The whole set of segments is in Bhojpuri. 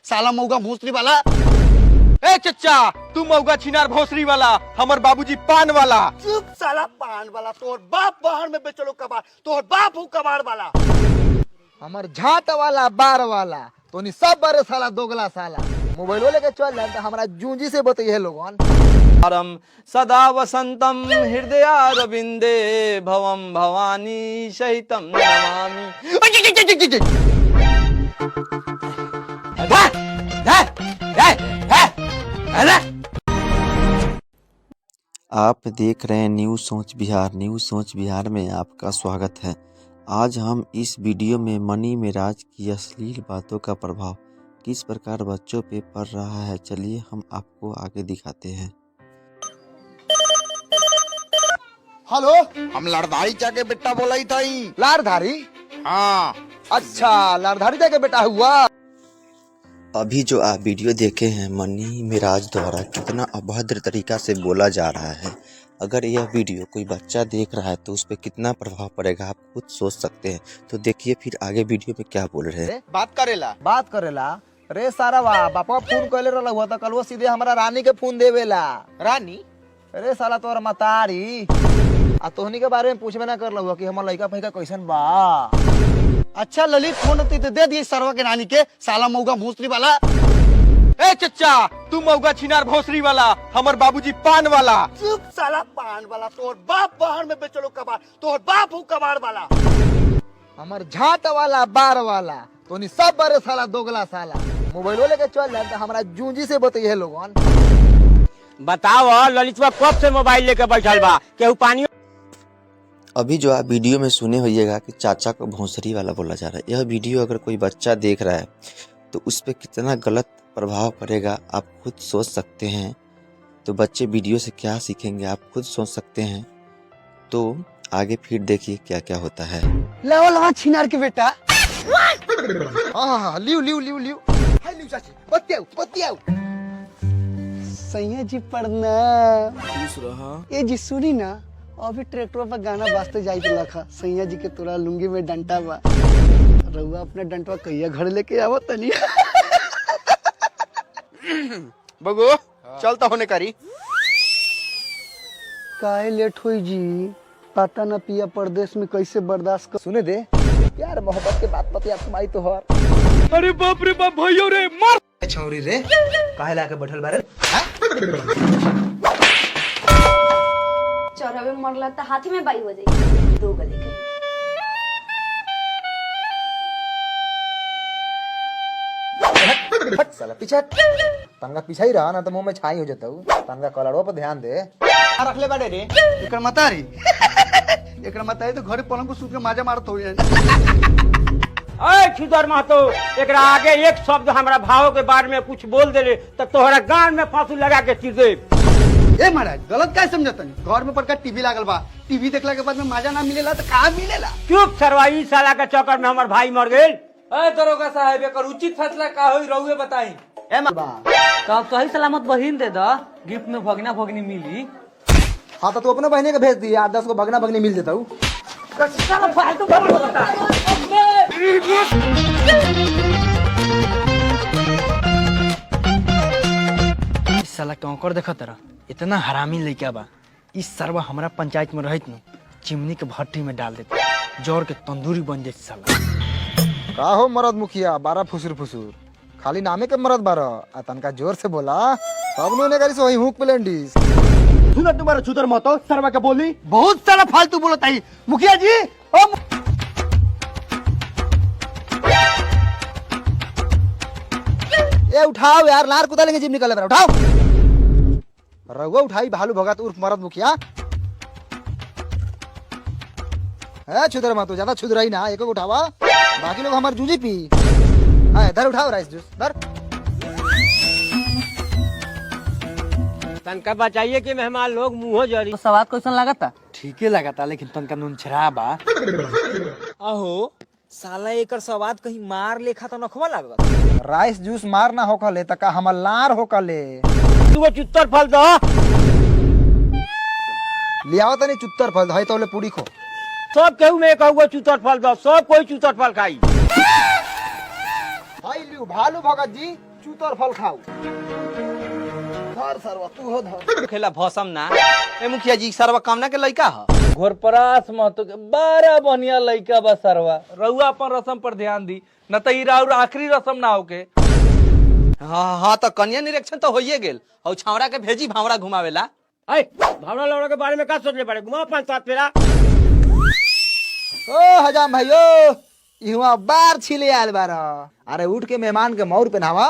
साला मौगा भोसरी वाला। ए चच्चा, तू मौगा छिनार भोसरी वाला, हमर बाबूजी पान वाला। चुप साला पान वाला, तोर बाप बाहर में बेचलो कबाड़, तोर बाप हूँ कबाड़ वाला। हमर झाट वाला बार वाला तो नहीं सब बारे साला दोगला साला मोबाइल लेके चल जाए तो हमारा जूंजी से बताइए लोगन। सदा वसंतम हृदयारविंदे भवम भवानी सहितम नमामि। आप देख रहे हैं न्यूज़ सोच बिहार। न्यूज़ सोच बिहार में आपका स्वागत है। आज हम इस वीडियो में मनी मेराज की अश्लील बातों का प्रभाव किस प्रकार बच्चों पे पड़ रहा है, चलिए हम आपको आगे दिखाते हैं। हेलो, हम लड़धारी जाके बेटा बोला ही था। लारधारी? हाँ अच्छा, लारधारी जाके बेटा हुआ। अभी जो आप वीडियो देखे हैं मनी मेराज द्वारा कितना अभद्र तरीका से बोला जा रहा है। अगर यह वीडियो कोई बच्चा देख रहा है तो उस पर कितना प्रभाव पड़ेगा आप खुद सोच सकते हैं। तो देखिए फिर आगे वीडियो में क्या बोल रहे हैं। बात करेला रे सारा वाह बापा फोन कैले रहा हुआ तो कल वो सीधे हमारा रानी के फोन देवेला। रानी अरे साला तोर मतारी आ तोहनी के बारे में पूछबे ना कर हुआ कि हमार लड़का फैका कैसन बा। अच्छा ललित फोन तो दे दिए सरवा के रानी के, साला मौगा भोसरी वाला। ए चच्चा, तू मौगा छिनार भोसरी वाला, हमर बाबूजी पान वाला। चुप साला पान वाला, तोर बाप बाहर में बेचलो कबाड़, तोर बाप हूँ कबाड़ वाला। हमार झाट वाला बार वाला तो नहीं सब बारे साला दोगला साला मोबाइल लेके चल जाए तो हमारा जूंजी से बताइए लोगन। बताओ ललितवा कब से मोबाइल लेके बैठल बा, केहू पानी। अभी जो आप वीडियो में सुने होइएगा कि चाचा को भोंसरी वाला बोला जा रहा है। यह वीडियो अगर कोई बच्चा देख रहा है तो उस पर कितना गलत प्रभाव पड़ेगा आप खुद सोच सकते हैं। तो बच्चे वीडियो से क्या सीखेंगे आप खुद सोच सकते हैं। तो आगे फिर देखिए क्या क्या होता है। लाओ छिनार के बेटा। हाँ लियो लियो लियो लियो चाची बतियाओ। सैया जी प्रणाम। ये जी सुनी ना, अभी ट्रैक्टर पर गाना बाजते जाई लखा, सैया जी के तोरा लुंगी में डंटा बा, रउआ अपने डंटवा कहिया घर लेके आवो तनी। बगो चलता होने करी। काहे लेट हुई जी, पता न पिया परदेश में कैसे बर्दाश्त कर। सुने दे यार मोहब्बत के बात पतिया तुम्हारी तो हर। अरे बाप रे बाप भैया रे मर छौरी रे काहे लाके बैठल बारे। चौराहे में मरला तो हाथी में बाई हो जाएगी, दो गले के। हट साला पीछे तनका पीछे ही रहा ना तो मुंह में छाई हो जाता हूँ। तनका कलड़ों पर ध्यान दे। रख ले बाड़े रे एकर मतारी। एकर मतारी तो घरे पलंग को सूत के माजा मारत हो। अरे छुदर महतो, एकरा आगे एक शब्द हमरा भाव के बारे में कुछ बोल देले तो तोहरा गान में फांसी लगा के चीर दे। ए महाराज गलत क्या समझतनी, घर में पड़का टीवी लागल बा, टीवी देखला के बाद में माजा ना मिलेला तो कहाँ मिलेला। चुप सरवाई साला के चक्कर में हमर भाई मर गेल। अरे दरोगा साहब एकर उचित फैसला का होई रहुए बताई। तो सही सलामत बहिन दे दा, गिफ्ट में भगना भगनी मिली। हाँ तो तू अपने बहने के भेज दिया, 8-10 को भगना भगनी मिल जाता हूँ। साला कौकर देखा तरह इतना हरामी लड़का बा। इस सरवा हमारा पंचायत में रहत न चिमनी के भट्टी में डाल देते, जोर के तंदूरी बन जाए साला। का हो मरद मुखिया बारा फुसुर खाली नामे के मरद बारा आ तनका जोर से बोला तब नो ने करी सो हुक प्लेंडिस। सुना तुम्हारा छुदर महतो सरवा के बोली बहुत सारा फालतू बोलता है। मुखिया जी ओ ए उठाओ यार, लार कुदा लेंगे जिम निकले बरा उठाओ। रघुआ उठाई भालू भगत उर्फ मरद मुखिया है। छुदर मत ज्यादा छुदराई ना, एक उठावा बाकी लोग हमारे जूझी पी। हाँ इधर उठाओ राइस जूस इधर। तनका बचाइए कि मेहमान लोग मुंह जरी। तो सवाद कैसन लागता? ठीके लागता लेकिन तनका नून छरा बा। अहो साला एकर स्वाद कहीं मार लेखा तो नखवा लागत। राइस जूस मार ना होकले तका हमर लार होकले। तू चुत्तर फल दो लियाओ तनी चुत्तर फल है तो पूरी खो। सब केहू में कहूँ चुतर फल दो, सब कोई चुतर फल खाई। हाय लियो भालू भगत जी चूतर फल खाओ। धर सरवा तू हो धर। खेला भौसम ना। ए मुखिया जी सरवा कामना के लइका ह। घोरपरास महतो के बड़ा बढ़िया लइका बा सरवा। रउआ अपन रस्म पर ध्यान दी न त ई राउर आखिरी रस्म ना होके। हाँ हाँ तो कन्या निरीक्षण तो होइए गेल और छावड़ा के भेजी भावड़ा घुमावेला। ऐ भावना लौड़ा के बारे में का सोचले पड़े घुमाओ 5-7 फेरा। ओ हजाम भाइयो इहवा बार छिले आयल बारा। अरे उठ के मेहमान के मौर पहनावा।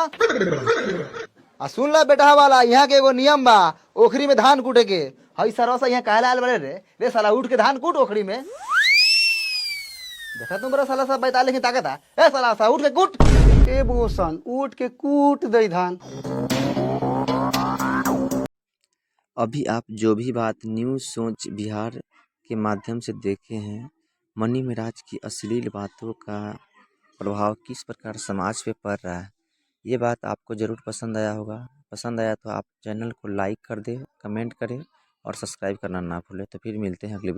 आ सुन ला बेटा वाला यहाँ के एगो नियम बा ओखरी में धान कूटे के। हई सरवा यहाँ काहे आयल बड़े रे साला उठ के धान कूट ओखरी में। देखा तुम बड़ा साला सब बैताले की ताकत है। ए साला सा उठ के कूट। ए बोसन उठ के कूट दई धान। अभी आप जो भी बात न्यूज़ सोच बिहार के माध्यम से देखे हैं, मनी मिराज की अश्लील बातों का प्रभाव किस प्रकार समाज पे पड़ रहा है, ये बात आपको ज़रूर पसंद आया होगा। पसंद आया तो आप चैनल को लाइक कर दें, कमेंट करें और सब्सक्राइब करना ना भूलें। तो फिर मिलते हैं अगले